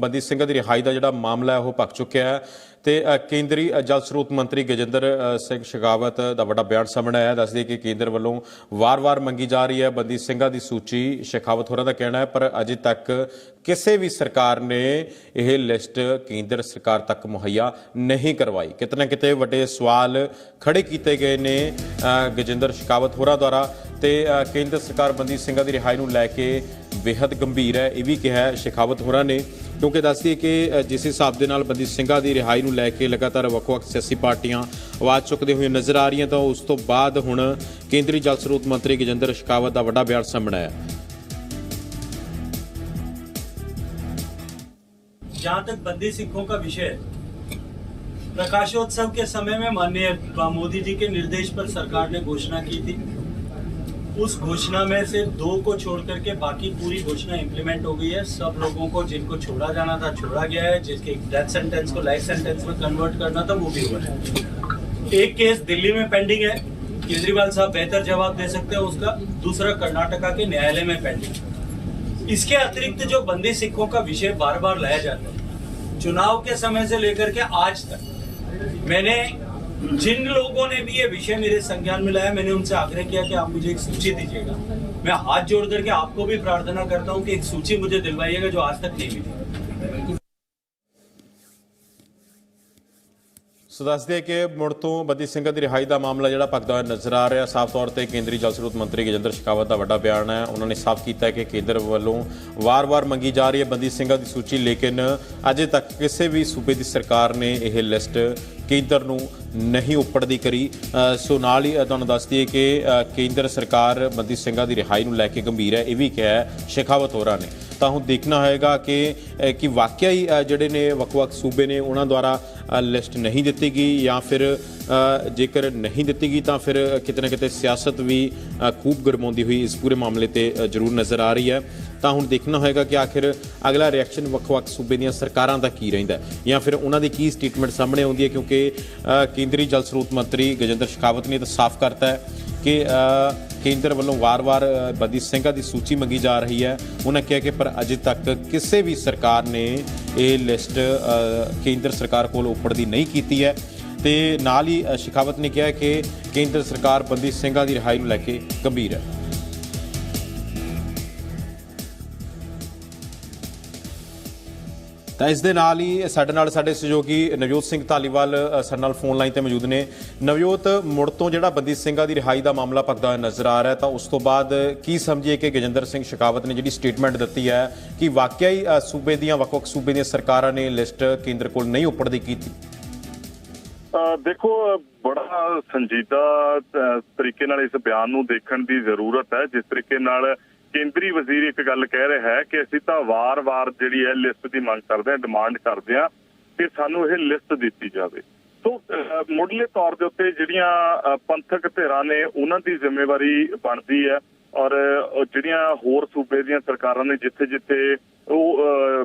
ਬੰਦੀ ਸਿੰਘ ਦੀ ਰਿਹਾਈ ਦਾ ਜਿਹੜਾ ਮਾਮਲਾ ਹੈ ਉਹ ਭਖ ਚੁੱਕਿਆ ਹੈ ਤੇ ਕੇਂਦਰੀ ਜਲ ਸਰੋਤ ਮੰਤਰੀ ਗਜਿੰਦਰ ਸਿੰਘ ਸ਼ੇਖਾਵਤ ਦਾ ਵੱਡਾ ਬਿਆਨ ਸਾਹਮਣੇ ਆਇਆ। ਦੱਸਦੇ ਕਿ ਕੇਂਦਰ ਵੱਲੋਂ ਵਾਰ-ਵਾਰ ਮੰਗੀ ਜਾ ਰਹੀ ਹੈ ਬੰਦੀ ਸਿੰਘਾਂ ਦੀ ਸੂਚੀ। ਸ਼ੇਖਾਵਤ ਹੋਰਾਂ ਦਾ ਕਹਿਣਾ ਹੈ ਪਰ ਅਜੇ ਤੱਕ ਕਿਸੇ ਵੀ ਸਰਕਾਰ ਨੇ ਇਹ ਲਿਸਟ ਕੇਂਦਰ ਸਰਕਾਰ ਤੱਕ ਮੁਹੱਈਆ ਨਹੀਂ ਕਰਵਾਈ। ਕਿਤੇ ਨਾ ਕਿਤੇ ਵੱਡੇ ਸਵਾਲ ਖੜੇ ਕੀਤੇ ਗਏ ਨੇ ਗਜਿੰਦਰ ਸ਼ੇਖਾਵਤ ਹੋਰਾਂ ਦੁਆਰਾ ਤੇ ਕੇਂਦਰ ਸਰਕਾਰ ਬੰਦੀ ਸਿੰਘਾਂ ਦੀ ਰਿਹਾਈ ਨੂੰ ਲੈ ਕੇ बेहद गंभीर है। यह भी कहा शेखावत होरां ने, क्योंकि दस दिए कि जिस हिसाब के बंदी ਸਿੰਘਾਂ की रिहाई ਨੂੰ लैके लगातार ਵੱਖ-ਵੱਖ सियासी पार्टियां आवाज़ चुकते हुए नज़र आ रही हैं, तो उस तो बाद हुण केंद्रीय जल स्रोत मंत्री गजेंद्र शेखावत का बड़ा बयान सामने आया। जहाँ तक बंदी सिखों का विषय, प्रकाशोत्सव के समय में माननीय मोदी जी के निर्देश पर सरकार ने घोषणा की थी। उस घोषणा में से 2 को छोड़ करके बाकी पूरी घोषणा इंप्लीमेंट हो गई है। सब लोगों को जिनको छोड़ा जाना था छोड़ा गया है, जिसके डेथ सेंटेंस को लाइफ सेंटेंस में कन्वर्ट करना था वो भी हुआ है। एक केस दिल्ली में पेंडिंग है, केजरीवाल साहब बेहतर जवाब दे सकते हैं उसका। दूसरा कर्नाटका के न्यायालय में पेंडिंग। इसके अतिरिक्त जो बंदी सिखों का विषय बार बार लाया जाता है, चुनाव के समय से लेकर के आज तक मैंने जिन लोगों ने भी ये विषय मेरे संज्ञान में लाया, मैंने उनसे आग्रह किया कि आप मुझे एक सूची दीजिएगा। मैं हाथ जोड़ करके आपको भी प्रार्थना करता हूं कि एक सूची मुझे दिलवाइएगा जो आज तक नहीं मिली। सो दस दिए कि मुड़ तो बंदी ਸਿੰਘਾਂ ਦੀ रिहाई का मामला जो भखदा होया नज़र आ रहा। साफ तौर पर केंद्रीय जल स्रोत मंत्री गजेंद्र शेखावत का बड़ा बयान है। उन्होंने साफ किया कि केंद्र वालों वार वार मंगी जा रही है बंदी ਸਿੰਘਾਂ की सूची, लेकिन अजे तक किसी भी सूबे की सरकार ने यह लिस्ट केंद्र ਨੂੰ नहीं उपड़ती करी। सो नाल ही तुहानूं दस दईए कि केंद्र सरकार बंदी ਸਿੰਘਾਂ ਦੀ रिहाई ਨੂੰ लैके गंभीर है। यह भी कहा है शेखावत होरां ने। तो हुण देखना होएगा कि वाकई ही जिहड़े ने ਵੱਖ-ਵੱਖ सूबे ने उन्हां द्वारा लिस्ट नहीं दी गई, या फिर जेकर नहीं दी गई तो फिर किते ना किते सियासत भी खूब गरमाउंदी हुई इस पूरे मामले ते जरूर नज़र आ रही है। तो हुण देखना होएगा कि आखिर अगला रिएक्शन ਵੱਖ-ਵੱਖ सूबे ਦੀਆਂ ਸਰਕਾਰਾਂ ਦਾ ਕੀ ਰਹਿੰਦਾ ਜਾਂ ਫਿਰ ਉਹਨਾਂ ਦੀ ਕੀ ਸਟੇਟਮੈਂਟ ਸਾਹਮਣੇ ਆਉਂਦੀ ਹੈ, क्योंकि केंद्रीय जल स्रोत मंत्री गजेंद्र शेखावत ने तो साफ करता है कि केंद्र वालों वार-वार बंदी ਸਿੰਘਾਂ की सूची मंगी जा रही है। उन्होंने कहा कि पर अजे तक किसी भी सरकार ने ये लिस्ट केंद्र सरकार को उपड़ती नहीं की है। तो नाल ही शेखावत ने कहा कि केंद्र सरकार बंदी ਸਿੰਘਾਂ की रिहाई को लैके गंभीर है। तो इस दे नाल ही साडे सहयोगी नवजोत सिंह धालीवाल साडे नाल फोन लाइन ते मौजूद ने। नवजोत, मुड़ तो जिहड़ा बंदी ਸਿੰਘਾਂ की रिहाई का मामला भखदा होया नज़र आ रहा है, तो उस तो बाद की समझिए कि गजेंद्र सिंह शेखावत ने जिहड़ी स्टेटमेंट दी है कि वाकई सूबे दीयां ਵੱਖ-ਵੱਖ सूबे दीयां सरकारां ने लिस्ट केंद्र कोल नहीं उपड़दी कीती? देखो, बड़ा संजीदा तरीके नाल इस बयान नूं देखण दी जरूरत है। जिस तरीके नाल केंद्री वजीर एक गल कह रहा है कि असीं तां वार-वार जिहड़ी है लिस्ट की मंग करते हैं, डिमांड करते हैं कि सानूं यह लिस्ट दी जाए। तो मुढ़ले तौर के उत्ते जिहड़ियां पंथक धिरां ने उन्हां दी जिम्मेवारी बनती है, और जिहड़ियां होर सूबे दीयां सरकारां ने जिथे जिथे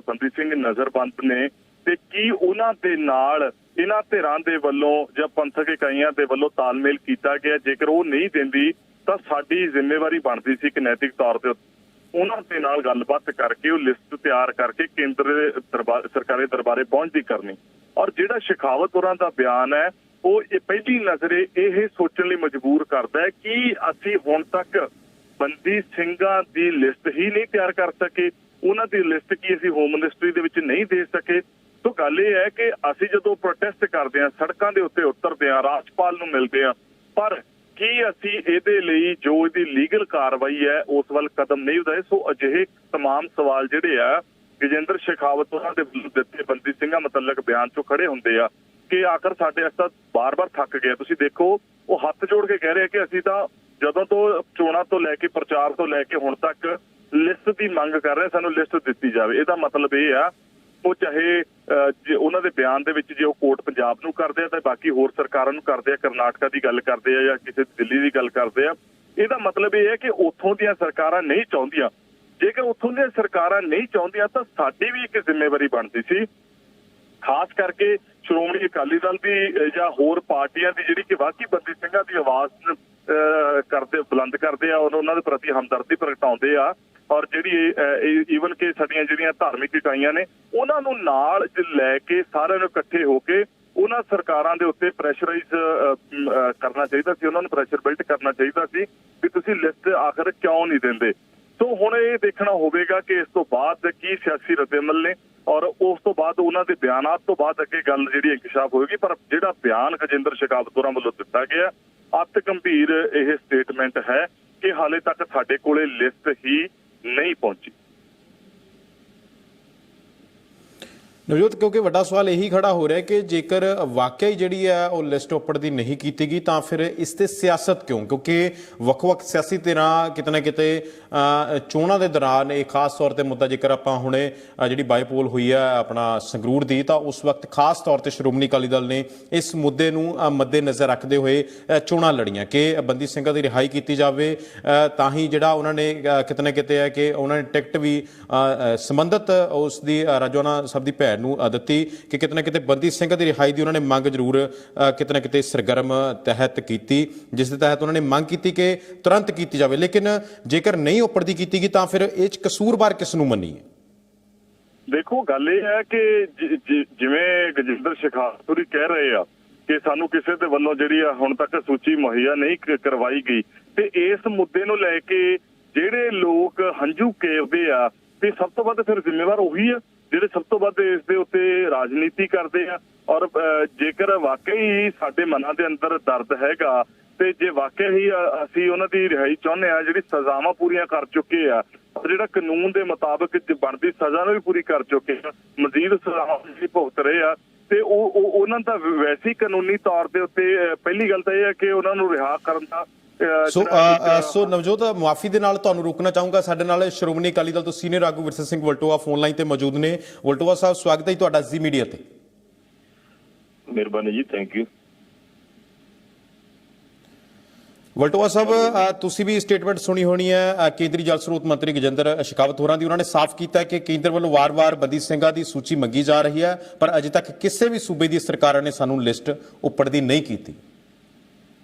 बंदी सिंह नज़रबंद ने, ते की उन्हां दे नाल इन्हां धिरां दे वल्लों जां पंथक इकाइयां दे वल्लों तालमेल कीता गया। जेकर वो नहीं दिंदी तो साडी जिम्मेवारी बनती सी कि नैतिक तौर पर उन्हां दे नाल गलबात करके वो लिस्ट तैयार करके केंद्र दरबार सरकारी दरबारे पहुंचती करनी। और जिहड़ा शेखावत होरां दा बयान है वो पहली नज़रे यह सोचण लई मजबूर करता है कि असीं हुण तक बंदी ਸਿੰਘਾਂ की लिस्ट ही नहीं तैयार कर सके, उन्हां दी लिस्ट की असीं होम मिनिस्ट्री दे विच नहीं दे सके। तो गल यह है कि असीं जदों प्रोटेस्ट करते हैं, सड़कों के उत्ते उतरते हैं, राजपाल नूं मिलते हैं, पर की असीं इहदे लई जो इहदी लीगल कार्रवाई है उस वल कदम नहीं उठाए। सो अजिहे तमाम सवाल जिहड़े आ गजेंद्र शेखावत होरां दे वल्लों दित्ते बंदी ਸਿੰਘਾਂ मुतलक बयान चों खड़े हुंदे आ कि आखिर साडे अस तां बार-बार थक गए। तुसीं देखो, वो हाथ जोड़ के कह रहे कि असीं तां जदों तो चोणां तो लैके प्रचार तो लैके हुण तक लिस्ट की मंग कर रहे, सानूं लिस्ट दित्ती जावे। इहदा मतलब ये आ वो चाहे उन्होंने बयान दे विच जे वो कोर्ट पंजाब नूं करदे आ, बाकी होर सरकारां नूं करदे आ, कर्नाटका की गल करदे आ, या किसी दिल्ली की गल करदे आ, इहदा मतलब ये है कि उत्थों दीयां सरकारां नहीं चाहुंदियां। जेकर उत्थों दीयां सरकारां नहीं चाहुंदियां तो साडी भी एक जिम्मेवारी बनती सी, खास करके श्रोमणी अकाली दल की या होर पार्टियां की जिहड़ी कि वाकई बंदी ਸਿੰਘਾਂ की आवाज़ करते बुलंद करते आ और उन्होंने प्रति हमदर्दी प्रगटाउंदे आ। ਔਰ ਜਿਹੜੀ ਈਵਨ ਕਿ ਸਾਡੀਆਂ ਜਿਹੜੀਆਂ ਧਾਰਮਿਕ ਇਕਾਈਆਂ ਨੇ ਉਹਨਾਂ ਨੂੰ ਨਾਲ ਲੈ ਕੇ ਸਾਰਿਆਂ ਨੂੰ ਇਕੱਠੇ ਹੋ ਕੇ ਉਹਨਾਂ ਸਰਕਾਰਾਂ ਦੇ ਉੱਤੇ ਪ੍ਰੈਸ਼ਰਾਈਜ਼ ਕਰਨਾ ਚਾਹੀਦਾ ਸੀ, ਉਹਨਾਂ ਨੂੰ ਪ੍ਰੈਸ਼ਰ ਬਿਲਟ ਕਰਨਾ ਚਾਹੀਦਾ ਸੀ ਵੀ ਤੁਸੀਂ ਲਿਸਟ ਆਖਰ ਕਿਉਂ ਨਹੀਂ ਦਿੰਦੇ। ਸੋ ਹੁਣ ਇਹ ਦੇਖਣਾ ਹੋਵੇਗਾ ਕਿ ਇਸ ਤੋਂ ਬਾਅਦ ਕੀ ਸਿਆਸੀ ਰੱਦੇਅਮਲ ਨੇ ਔਰ ਉਸ ਤੋਂ ਬਾਅਦ ਉਹਨਾਂ ਦੇ ਬਿਆਨਾਤ ਤੋਂ ਬਾਅਦ ਅੱਗੇ ਗੱਲ ਜਿਹੜੀ ਇੰਕਸ਼ਾਫ ਹੋਏਗੀ। ਪਰ ਜਿਹੜਾ ਬਿਆਨ ਗਜਿੰਦਰ ਸ਼ੇਖਾਵਤ ਹੋਰਾਂ ਵੱਲੋਂ ਦਿੱਤਾ ਗਿਆ ਅਤ ਗੰਭੀਰ ਇਹ ਸਟੇਟਮੈਂਟ ਹੈ ਕਿ ਹਾਲੇ ਤੱਕ ਸਾਡੇ ਕੋਲੇ ਲਿਸਟ ਹੀ ਨਹੀਂ ਪਹੁੰਚੀ। ਨਵਜੋਤ, ਕਿਉਂਕਿ ਵੱਡਾ ਸਵਾਲ ਇਹੀ ਖੜਾ ਹੋ ਰਿਹਾ ਕਿ ਜੇਕਰ ਵਾਕਿਆ ਹੀ ਜਿਹੜੀ ਹੈ ਉਹ ਲਿਸਟ ਉੱਪਰ ਦੀ ਨਹੀਂ ਕੀਤੀ ਗਈ ਤਾਂ ਫਿਰ ਇਸ ਤੇ ਸਿਆਸਤ ਕਿਉਂ? ਕਿਉਂਕਿ ਵੱਖ-ਵੱਖ ਸਿਆਸੀ ਧਿਰਾਂ ਕਿਤੇ ਨਾ ਕਿਤੇ ਚੋਣਾਂ ਦੇ ਦੌਰਾਨ ਇਹ ਖਾਸ ਤੌਰ ਤੇ ਮੁੱਦਾ, ਜੇਕਰ ਆਪਾਂ ਹੁਣੇ ਜਿਹੜੀ ਬਾਈਪੋਲ ਹੋਈ ਹੈ ਆਪਣਾ ਸੰਗਰੂਰ ਦੀ, ਤਾਂ ਉਸ ਵਕਤ ਖਾਸ ਤੌਰ ਤੇ ਸ਼੍ਰੋਮਣੀ ਅਕਾਲੀ ਦਲ ਨੇ ਇਸ ਮੁੱਦੇ ਨੂੰ ਮੱਦੇ ਨਜ਼ਰ ਰੱਖਦੇ ਹੋਏ ਚੋਣਾਂ ਲੜੀਆਂ ਕਿ ਬੰਦੀ ਸਿੰਘਾਂ ਦੀ ਰਿਹਾਈ ਕੀਤੀ ਜਾਵੇ। ਤਾਂ ਹੀ ਜਿਹੜਾ ਉਹਨਾਂ ਨੇ ਕਿਤੇ ਨਾ ਕਿਤੇ ਹੈ ਕਿ ਉਹਨਾਂ ਨੇ ਟਿਕਟ ਵੀ ਸੰਬੰਧਿਤ ਉਸ ਦੀ ਰਾਜੋਆਣਾ ਸਾਹਿਬ ਦੀ ਭੈਣ ਨੂੰ ਦਿੱਤੀ ਕਿ ਕਿਤੇ ਨਾ ਕਿਤੇ ਬੰਦੀ ਸਿੰਘਾਂ ਦੀ ਰਿਹਾਈ ਦੀ ਉਹਨਾਂ ਨੇ ਮੰਗ ਜ਼ਰੂਰ ਕਿਤੇ ਨਾ ਕਿਤੇ ਸਰਗਰਮ ਤਹਿਤ ਕੀਤੀ, ਜਿਸ ਦੇ ਤਹਿਤ ਉਹਨਾਂ ਨੇ ਮੰਗ ਕੀਤੀ ਕਿ ਤੁਰੰਤ ਕੀਤੀ ਜਾਵੇ। ਲੇਕਿਨ ਜੇਕਰ ਨਹੀਂ ਉੱਪਰਦੀ ਕੀਤੀ ਗਈ ਤਾਂ ਫਿਰ ਇਹ 'ਚ ਕਸੂਰਵਾਰ ਕਿਸ ਨੂੰ ਮੰਨੀਏ? ਦੇਖੋ, ਗੱਲ ਇਹ ਹੈ ਕਿ ਜਿਵੇਂ ਗਜਿੰਦਰ ਸ਼ੇਖਾਵਤ ਹੋਰੀ ਕਹਿ ਰਹੇ ਆ ਕਿ ਸਾਨੂੰ ਕਿਸੇ ਦੇ ਵੱਲੋਂ ਜਿਹੜੀ ਆ ਹੁਣ ਤੱਕ ਸੂਚੀ ਮੁਹੱਈਆ ਨਹੀਂ ਕਰਵਾਈ ਗਈ, ਤੇ ਇਸ ਮੁੱਦੇ ਨੂੰ ਲੈ ਕੇ ਜਿਹੜੇ ਲੋਕ ਹੰਝੂ ਕੇਰਦੇ ਆ ਤੇ ਸਭ ਤੋਂ ਵੱਧ ਫਿਰ ਜ਼ਿੰਮੇਵਾਰ ਉਹੀ ਆ ਜਿਹੜੇ ਸਭ ਤੋਂ ਵੱਧ ਇਸ ਦੇ ਉੱਤੇ ਰਾਜਨੀਤੀ ਕਰਦੇ ਆ। ਔਰ ਜੇਕਰ ਵਾਕਈ ਸਾਡੇ ਮਨਾਂ ਦੇ ਅੰਦਰ ਦਰਦ ਹੈਗਾ ਤੇ ਜੇ ਵਾਕਈ ਹੀ ਅਸੀਂ ਉਹਨਾਂ ਦੀ ਰਿਹਾਈ ਚਾਹੁੰਦੇ ਆ, ਜਿਹੜੀ ਸਜ਼ਾਵਾਂ ਪੂਰੀਆਂ ਕਰ ਚੁੱਕੇ ਆ, ਜਿਹੜਾ ਕਾਨੂੰਨ ਦੇ ਮੁਤਾਬਕ ਬਣਦੀ ਸਜ਼ਾ ਨੂੰ ਵੀ ਪੂਰੀ ਕਰ ਚੁੱਕੇ ਆ, ਮਜ਼ੀਦ ਸਜ਼ਾਵਾਂ ਜਿਹੜੀ ਭੁਗਤ ਰਹੇ ਆ, ਤੇ ਉਹਨਾਂ ਦਾ ਵੈਸੇ ਕਾਨੂੰਨੀ ਤੌਰ ਦੇ ਉੱਤੇ ਪਹਿਲੀ ਗੱਲ ਤਾਂ ਇਹ ਹੈ ਕਿ ਉਹਨਾਂ ਨੂੰ ਰਿਹਾ ਕਰਨ ਦਾ ਸੋ ਨਵਜੋਤ, ਮੁਆਫੀ ਦੇ ਨਾਲ ਤੁਹਾਨੂੰ ਰੋਕਣਾ ਚਾਹੂੰਗਾ। ਸਾਡੇ ਨਾਲ ਸ਼੍ਰੋਮਣੀ ਅਕਾਲੀ ਦਲ ਤੋਂ ਸੀਨੀਅਰ ਆਗੂ ਵਿਰਸਾ ਸਿੰਘ ਵਲਟੋਆ ਫੋਨ ਲਾਈਨ ਤੇ ਮੌਜੂਦ ਨੇ। ਵਲਟੋਆ ਸਾਹਿਬ, ਸਵਾਗਤ ਹੈ ਤੁਹਾਡਾ ਜ਼ੀ ਮੀਡੀਆ ਤੇ। ਮਿਹਰਬਾਨੀ ਜੀ, ਥੈਂਕ ਯੂ। ਵਲਟੋਆ ਸਾਹਿਬ, ਤੁਸੀਂ ਵੀ ਸਟੇਟਮੈਂਟ ਸੁਣੀ ਹੋਣੀ ਹੈ ਕੇਂਦਰੀ ਜਲ ਸਰੋਤ ਮੰਤਰੀ ਗਜਿੰਦਰ ਸ਼ੇਖਾਵਤ ਹੋਰਾਂ ਦੀ। ਉਹਨਾਂ ਨੇ ਸਾਫ਼ ਕੀਤਾ ਕਿ ਕੇਂਦਰ ਵੱਲੋਂ ਵਾਰ-ਵਾਰ ਬੰਦੀ ਸਿੰਘਾਂ ਦੀ ਸੂਚੀ ਮੰਗੀ ਜਾ ਰਹੀ ਹੈ, ਪਰ ਅਜੇ ਤੱਕ ਕਿਸੇ ਵੀ ਸੂਬੇ ਦੀ ਸਰਕਾਰਾਂ ਨੇ ਸਾਨੂੰ ਲਿਸਟ ਉੱਪਰਦੀ ਨਹੀਂ ਕੀਤੀ।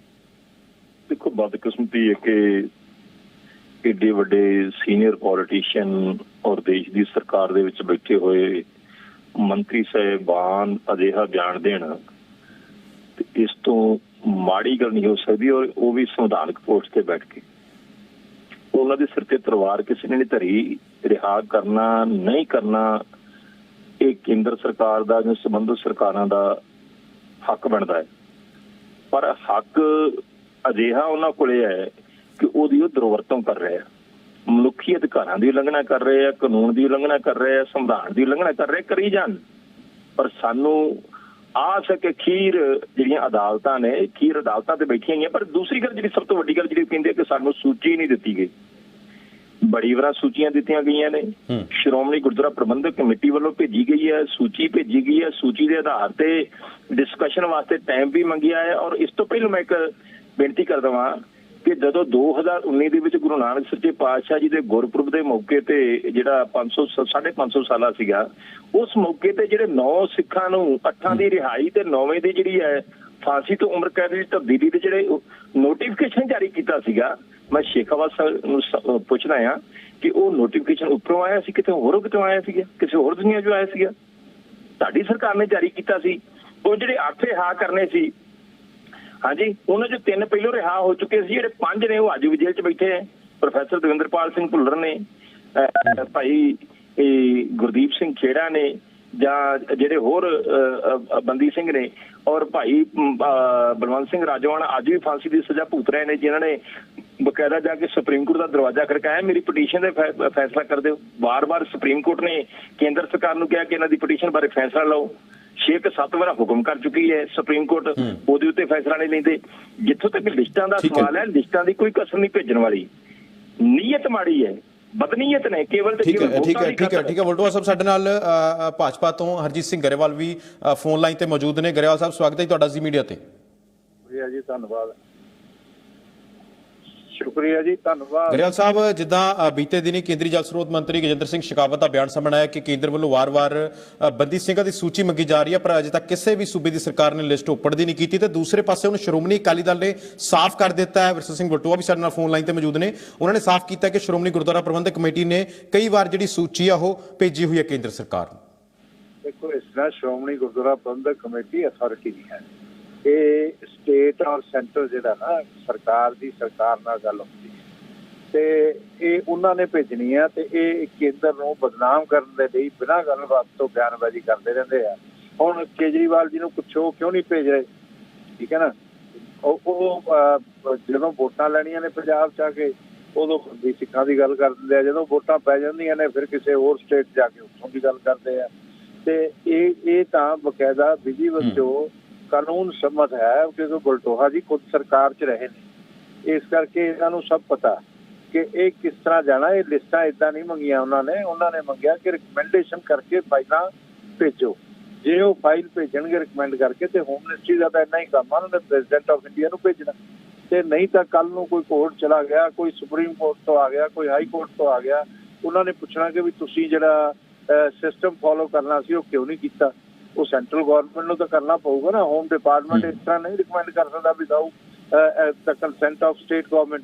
ਦੇਖੋ, ਬਦਕਿਸਮਤੀ ਹੈ ਕਿ ਏਡੇ ਵੱਡੇ ਸੀਨੀਅਰ ਪੋਲੀਟੀਸ਼ੀਅਨ ਔਰ ਦੇਸ਼ ਦੀ ਸਰਕਾਰ ਦੇ ਵਿੱਚ ਬੈਠੇ ਹੋਏ ਮੰਤਰੀ ਸਾਹਿਬਾਨ ਅਜਿਹਾ ਬਿਆਨ ਦੇਣ, ਤੇ ਇਸ ਤੋਂ ਮਾੜੀ ਗੱਲ ਨਹੀਂ ਹੋ ਸਕਦੀ। ਔਰ ਉਹ ਵੀ ਸੰਵਿਧਾਨਕ ਪੋਸਟ ਤੇ ਬੈਠ ਕੇ ਉਹਨਾਂ ਦੇ ਸਿਰ ਤੇ ਤਲਵਾਰ ਕਿਸੇ ਨੇ ਨਹੀਂ ਧਰੀ। ਰਿਹਾ ਕਰਨਾ ਨਹੀਂ ਕਰਨਾ ਇਹ ਕੇਂਦਰ ਸਰਕਾਰ ਦਾ ਜਾਂ ਸੰਬੰਧਿਤ ਸਰਕਾਰਾਂ ਦਾ ਹੱਕ ਬਣਦਾ ਹੈ, ਪਰ ਹੱਕ ਅਜਿਹਾ ਉਹਨਾਂ ਕੋਲੇ ਹੈ ਕਿ ਉਹਦੀ ਉਹ ਦੁਰਵਰਤੋਂ ਕਰ ਰਹੇ ਆ, ਮਨੁੱਖੀ ਅਧਿਕਾਰਾਂ ਦੀ ਉਲੰਘਣਾ ਕਰ ਰਹੇ ਆ, ਕਾਨੂੰਨ ਦੀ ਉਲੰਘਣਾ ਕਰ ਰਹੇ ਆ, ਸੰਵਿਧਾਨ ਦੀ ਉਲੰਘਣਾ ਕਰ ਰਹੇ, ਕਰੀ ਜਾਣ। ਪਰ ਸਾਨੂੰ ਆਸ ਹੈ ਕਿ ਜਿਹੜੀਆਂ ਅਦਾਲਤਾਂ ਨੇ, ਅਦਾਲਤਾਂ ਤੇ ਬੈਠੀਆਂ ਹੋਈਆਂ। ਪਰ ਦੂਸਰੀ ਗੱਲ, ਜਿਹੜੀ ਸਭ ਤੋਂ ਵੱਡੀ ਗੱਲ ਜਿਹੜੀ ਕਹਿੰਦੇ ਕਿ ਸਾਨੂੰ ਸੂਚੀ ਨਹੀਂ ਦਿੱਤੀ ਗਈ। ਬੜੀ ਵਾਰ ਸੂਚੀਆਂ ਦਿੱਤੀਆਂ ਗਈਆਂ ਨੇ, ਸ਼੍ਰੋਮਣੀ ਗੁਰਦੁਆਰਾ ਪ੍ਰਬੰਧਕ ਕਮੇਟੀ ਵੱਲੋਂ ਭੇਜੀ ਗਈ ਹੈ, ਸੂਚੀ ਭੇਜੀ ਗਈ ਹੈ, ਸੂਚੀ ਦੇ ਆਧਾਰ ਤੇ ਡਿਸਕਸ਼ਨ ਵਾਸਤੇ ਟਾਈਮ ਵੀ ਮੰਗਿਆ ਹੈ। ਔਰ ਇਸ ਤੋਂ ਪਹਿਲਾਂ ਮੈਂ ਇੱਕ ਬੇਨਤੀ ਕਰ ਦੇਵਾਂ ਕਿ ਜਦੋਂ 2019 ਦੇ ਵਿੱਚ ਗੁਰੂ ਨਾਨਕ ਸੱਚੇ ਪਾਤਸ਼ਾਹ ਜੀ ਦੇ ਗੁਰਪੁਰਬ ਦੇ ਮੌਕੇ ਤੇ ਜਿਹੜਾ 550 ਸਾਲਾ ਸੀਗਾ, ਉਸ ਮੌਕੇ ਤੇ ਜਿਹੜੇ 9 ਸਿੱਖਾਂ ਨੂੰ 8 ਦੀ ਰਿਹਾਈ ਤੇ 9ਵੇਂ ਦੀ ਜਿਹੜੀ ਹੈ ਫਾਂਸੀ ਤੋਂ ਉਮਰ ਕੈਦ ਦੀ ਤਬਦੀਲੀ ਦੇ ਜਿਹੜੇ ਨੋਟੀਫਿਕੇਸ਼ਨ ਜਾਰੀ ਕੀਤਾ ਸੀਗਾ, ਮੈਂ ਸ਼ੇਖਾਵਤ ਨੂੰ ਪੁੱਛਦਾ ਆ ਕਿ ਉਹ ਨੋਟੀਫਿਕੇਸ਼ਨ ਉੱਪਰੋਂ ਆਇਆ ਸੀ, ਕਿਤੇ ਹੋਰੋਂ ਕਿਤੋਂ ਆਇਆ ਸੀਗਾ, ਕਿਸੇ ਹੋਰ ਦੁਨੀਆ ਚੋਂ ਆਇਆ ਸੀਗਾ? ਸਾਡੀ ਸਰਕਾਰ ਨੇ ਜਾਰੀ ਕੀਤਾ ਸੀ। ਉਹ ਜਿਹੜੇ 8 ਰਿਹਾ ਕਰਨੇ ਸੀ, ਹਾਂਜੀ, ਉਹਨਾਂ ਚੋਂ 3 ਪਹਿਲੋਂ ਰਿਹਾ ਹੋ ਚੁੱਕੇ ਸੀ, ਜਿਹੜੇ 5 ਨੇ ਉਹ ਅੱਜ ਵੀ ਜੇਲ੍ਹ 'ਚ ਬੈਠੇ ਹੈ। ਪ੍ਰੋਫੈਸਰ ਦਵਿੰਦਰਪਾਲ ਸਿੰਘ ਭੁੱਲਰ ਨੇ, ਭਾਈ ਗੁਰਦੀਪ ਸਿੰਘ ਖੇੜਾ ਨੇ, ਜਾਂ ਜਿਹੜੇ ਹੋਰ ਬੰਦੀ ਸਿੰਘ ਨੇ, ਔਰ ਭਾਈ ਬਲਵੰਤ ਸਿੰਘ ਰਾਜੋਆਣਾ ਅੱਜ ਵੀ ਫਾਂਸੀ ਦੀ ਸਜ਼ਾ ਭੁਗਤ ਰਹੇ ਨੇ, ਜਿਨ੍ਹਾਂ ਨੇ ਬਕਾਇਦਾ ਜਾ ਕੇ ਸੁਪਰੀਮ ਕੋਰਟ ਦਾ ਦਰਵਾਜ਼ਾ ਖੜਕਾਇਆ, ਮੇਰੀ ਪਟੀਸ਼ਨ ਦੇ ਫੈਸਲਾ ਕਰ ਦਿਓ। ਵਾਰ-ਵਾਰ ਸੁਪਰੀਮ ਕੋਰਟ ਨੇ ਕੇਂਦਰ ਸਰਕਾਰ ਨੂੰ ਕਿਹਾ ਕਿ ਇਹਨਾਂ ਦੀ ਪਟੀਸ਼ਨ ਬਾਰੇ ਫੈਸਲਾ ਲਓ। 6-7 ਵਾਰ ਹੁਕਮ ਕਰ ਚੁੱਕੀ ਹੈ ਸੁਪਰੀਮ ਕੋਰਟ, ਉਹਦੇ ਉੱਤੇ ਫੈਸਲਾ ਨਹੀਂ ਲੈਂਦੇ। ਜਿੱਥੋਂ ਤੱਕ ਲਿਸਟਾਂ ਦਾ ਸਵਾਲ ਹੈ, ਲਿਸਟਾਂ ਦੀ ਕੋਈ ਕਸਰ ਨਹੀਂ ਭੇਜਣ ਵਾਲੀ, ਨੀਅਤ ਮਾੜੀ ਹੈ, ਬਦਨੀਅਤ ਨੇ ਕੇਵਲ ਤੇ ਕੇਵਲ। ਠੀਕ ਹੈ ਵਲਟੋਆ ਸਾਹਿਬ, ਸਾਡੇ ਨਾਲ ਭਾਜਪਾ ਤੋਂ ਹਰਜੀਤ ਸਿੰਘ ਗਰੇਵਾਲ ਵੀ ਫੋਨ ਲਾਈਨ ਤੇ ਮੌਜੂਦ ਨੇ। ਗਰੇਵਾਲ ਸਾਹਿਬ, ਸਵਾਗਤ ਹੈ ਤੁਹਾਡਾ ਜ਼ੀ ਮੀਡੀਆ ਤੇ। ਜੀ ਧੰਨਵਾਦ। ਸ਼ੁਕਰੀਆ ਜੀ, ਧੰਨਵਾਦ। ਗਰੇਵਾਲ ਸਾਹਿਬ, ਜਿੱਦਾਂ ਬੀਤੇ ਦਿਨੀ ਕੇਂਦਰੀ ਜਲ ਸਰੋਤ ਮੰਤਰੀ ਗਜੇਂਦਰ ਸਿੰਘ ਸ਼ੇਖਾਵਤ ਦਾ ਬਿਆਨ ਸਾਹਮਣੇ ਆਇਆ ਕਿ ਕੇਂਦਰ ਵੱਲੋਂ ਵਾਰ-ਵਾਰ ਬੰਦੀ ਸਿੰਘਾਂ ਦੀ ਸੂਚੀ ਮੰਗੀ ਜਾ ਰਹੀ ਹੈ, ਪਰ ਅਜੇ ਤੱਕ ਕਿਸੇ ਵੀ ਸੂਬੇ ਦੀ ਸਰਕਾਰ ਨੇ ਲਿਸਟ ਉੱਪਰਦੀ ਨਹੀਂ ਕੀਤੀ। ਤੇ ਦੂਸਰੇ ਪਾਸੇ ਹੁਣ ਸ਼੍ਰੋਮਣੀ ਅਕਾਲੀ ਦਲ ਨੇ ਸਾਫ਼ ਕਰ ਦਿੱਤਾ ਹੈ, ਵਿਰਸਾ ਸਿੰਘ ਬਲਟੋਆ ਵੀ ਸਾਡੇ ਨਾਲ ਫੋਨ ਲਾਈਨ ਤੇ ਮੌਜੂਦ ਨੇ, ਉਹਨਾਂ ਨੇ ਸਾਫ਼ ਕੀਤਾ ਕਿ ਸ਼੍ਰੋਮਣੀ ਗੁਰਦੁਆਰਾ ਪ੍ਰਬੰਧਕ ਕਮੇਟੀ ਨੇ ਕਈ ਵਾਰ ਜਿਹੜੀ ਸੂਚੀ ਆ ਉਹ ਭੇਜੀ ਹੋਈ ਹੈ ਕੇਂਦਰ ਸਰਕਾਰ ਨੂੰ। ਦੇਖੋ, ਇਸ ਤਰ੍ਹਾਂ ਸ਼੍ਰੋਮਣੀ ਗੁਰਦੁਆਰਾ ਪ੍ਰਬੰਧਕ ਕਮੇਟੀ ਅਥਾਰਟੀ ਨਹੀਂ ਹੈ, ਇਹ ਸਟੇਟ ਔਰ ਸੈਂਟਰ ਜਿਹੜਾ ਨਾ ਸਰਕਾਰ ਨਾਲ ਗੱਲ ਹੁੰਦੀ ਹੈ ਤੇ ਇਹ ਉਹਨਾਂ ਨੇ ਭੇਜਣੀ ਆ ਤੇ ਇਹ ਕੇਂਦਰ ਨੂੰ ਬਦਨਾਮ ਕਰਨ ਦੇ ਲਈ ਬਿਨਾਂ ਗੱਲਬਾਤ ਤੋਂ ਬਿਆਨਬਾਜ਼ੀ ਕਰਦੇ ਰਹਿੰਦੇ ਆ। ਹੁਣ ਕੇਜਰੀਵਾਲ ਜੀ ਨੂੰ ਪੁੱਛੋ ਕਿਉਂ ਨਹੀਂ ਭੇਜ ਰਹੇ, ਠੀਕ ਹੈ ਨਾ। ਉਹ ਜਦੋਂ ਵੋਟਾਂ ਲੈਣੀਆਂ ਨੇ ਪੰਜਾਬ 'ਚ ਆ ਕੇ ਉਦੋਂ ਬੰਦੀ ਸਿੱਖਾਂ ਦੀ ਗੱਲ ਕਰ ਦਿੰਦੇ ਆ, ਜਦੋਂ ਵੋਟਾਂ ਪੈ ਜਾਂਦੀਆਂ ਨੇ ਫਿਰ ਕਿਸੇ ਹੋਰ ਸਟੇਟ ਜਾ ਕੇ ਉੱਥੋਂ ਦੀ ਗੱਲ ਕਰਦੇ ਆ। ਤੇ ਇਹ ਤਾਂ ਬਕਾਇਦਾ ਵਿਧੀ ਵਜੋਂ ਕਾਨੂੰਨ ਸੰਮਤ ਹੈ, ਕਿਉਂਕਿ ਬਲਟੋਹਾ ਜੀ ਖੁਦ ਸਰਕਾਰ 'ਚ ਰਹੇ ਨੇ, ਇਸ ਕਰਕੇ ਇਹਨਾਂ ਨੂੰ ਸਭ ਪਤਾ ਕਿ ਇਹ ਕਿਸ ਤਰ੍ਹਾਂ ਜਾਣਾ। ਇਹ ਲਿਸਟਾਂ ਏਦਾਂ ਨਹੀਂ ਮੰਗੀਆਂ ਉਹਨਾਂ ਨੇ ਮੰਗਿਆ ਕਿ ਰਿਕਮੈਂਡੇਸ਼ਨ ਕਰਕੇ ਫਾਈਲਾਂ ਭੇਜੋ। ਜੇ ਉਹ ਫਾਈਲ ਭੇਜਣਗੇ ਰਿਕਮੈਂਡ ਕਰਕੇ ਤੇ ਹੋਮ ਮਿਨਿਸਟਰੀ ਦਾ ਤਾਂ ਇੰਨਾ ਹੀ ਕੰਮ ਆ, ਉਹਨਾਂ ਨੇ ਪ੍ਰੈਜ਼ੀਡੈਂਟ ਆਫ ਇੰਡੀਆ ਨੂੰ ਭੇਜਣਾ। ਤੇ ਨਹੀਂ ਤਾਂ ਕੱਲ ਨੂੰ ਕੋਈ ਕੋਰਟ ਚਲਾ ਗਿਆ, ਕੋਈ ਸੁਪਰੀਮ ਕੋਰਟ ਤੋਂ ਆ ਗਿਆ, ਕੋਈ ਹਾਈ ਕੋਰਟ ਤੋਂ ਆ ਗਿਆ, ਉਹਨਾਂ ਨੇ ਪੁੱਛਣਾ ਕਿ ਵੀ ਤੁਸੀਂ ਜਿਹੜਾ ਸਿਸਟਮ ਫੋਲੋ ਕਰਨਾ ਸੀ ਉਹ ਕਿਉਂ ਨਹੀਂ ਕੀਤਾ। ਉਹ ਸੈਂਟਰਲ ਗਵਰਨਮੈਂਟ ਨੂੰ ਤਾਂ ਕਰਨਾ ਪਊਗਾ ਨਾ। ਹੋਮ ਡਿਪਾਰਟਮੈਂਟ ਇਸ ਤਰ੍ਹਾਂ ਨਹੀਂ ਰਿਕਮੈਂਡ ਕਰ ਸਕਦਾ without the consent of state government.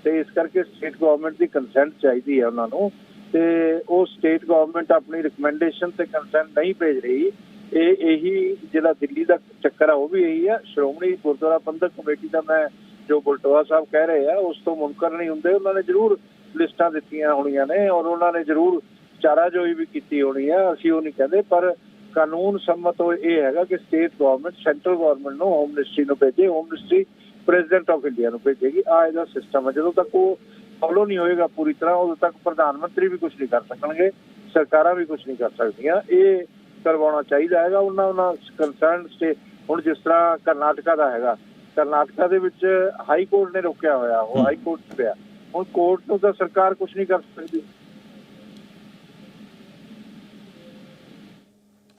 ਤੇ ਇਸ ਕਰਕੇ ਸਟੇਟ ਗਵਰਨਮੈਂਟ ਦੀ ਕੰਸੈਂਟ ਚਾਹੀਦੀ ਹੈ ਉਹਨਾਂ ਨੂੰ, ਤੇ ਉਹ ਸਟੇਟ ਗਵਰਨਮੈਂਟ ਆਪਣੀ ਰਿਕਮੈਂਡੇਸ਼ਨ ਤੇ ਕੰਸੈਂਟ ਨਹੀਂ ਭੇਜ ਰਹੀ। ਇਹੀ ਜਿਹੜਾ ਦਿੱਲੀ ਦਾ ਚੱਕਰ ਆ ਉਹ ਵੀ ਇਹੀ ਆ। ਸ਼੍ਰੋਮਣੀ ਗੁਰਦੁਆਰਾ ਪ੍ਰਬੰਧਕ ਕਮੇਟੀ ਦਾ ਮੈਂ ਜੋ ਬਲਟੋਆ ਸਾਹਿਬ ਕਹਿ ਰਹੇ ਆ ਉਸ ਤੋਂ ਮੁਨਕਰ ਨਹੀਂ ਹੁੰਦੇ। ਉਹਨਾਂ ਨੇ ਜ਼ਰੂਰ ਲਿਸਟਾਂ ਦਿੱਤੀਆਂ ਹੋਣੀਆਂ ਨੇ ਔਰ ਉਹਨਾਂ ਨੇ ਜ਼ਰੂਰ ਚਾਰਾਜੋਈ ਵੀ ਕੀਤੀ ਹੋਣੀ ਆ, ਅਸੀਂ ਉਹ ਨਹੀਂ ਕਹਿੰਦੇ, ਪਰ ਕਾਨੂੰਨ ਸੰਮਤ ਇਹ ਹੈਗਾ ਕਿ ਸਟੇਟ ਗਵਰਨਮੈਂਟ ਸੈਂਟਰਲ ਗਵਰਨਮੈਂਟ ਨੂੰ ਹੋਮ ਮਿਨਿਸਟਰੀ ਨੂੰ ਭੇਜੇ, home ministry president of India ਨੂੰ ਭੇਜੇਗੀ। ਇਹਦਾ ਸਿਸਟਮ ਹੈ। ਜਦੋਂ ਤੱਕ ਉਹ ਫੋਲੋ ਨਹੀਂ ਹੋਏਗਾ ਪੂਰੀ ਤਰ੍ਹਾਂ, ਉਦੋਂ ਤੱਕ ਪ੍ਰਧਾਨ ਮੰਤਰੀ ਵੀ ਕੁਝ ਨਹੀਂ ਕਰ ਸਕਣਗੇ, ਸਰਕਾਰਾਂ ਵੀ ਕੁਝ ਨਹੀਂ ਕਰ ਸਕਦੀਆਂ। ਇਹ ਕਰਵਾਉਣਾ ਚਾਹੀਦਾ ਹੈਗਾ ਉਹਨਾਂ ਕੰਸਰਨ ਸਟੇਟ। ਹੁਣ ਜਿਸ ਤਰ੍ਹਾਂ ਕਰਨਾਟਕਾ ਦਾ ਹੈਗਾ, ਕਰਨਾਟਕਾ ਦੇ ਵਿੱਚ ਹਾਈ ਕੋਰਟ ਨੇ ਰੋਕਿਆ ਹੋਇਆ, ਉਹ ਹਾਈ ਕੋਰਟ 'ਚ ਪਿਆ। ਹੁਣ ਕੋਰਟ ਨੂੰ ਤਾਂ ਸਰਕਾਰ ਕੁਝ ਨਹੀਂ ਕਰ ਸਕਦੀ।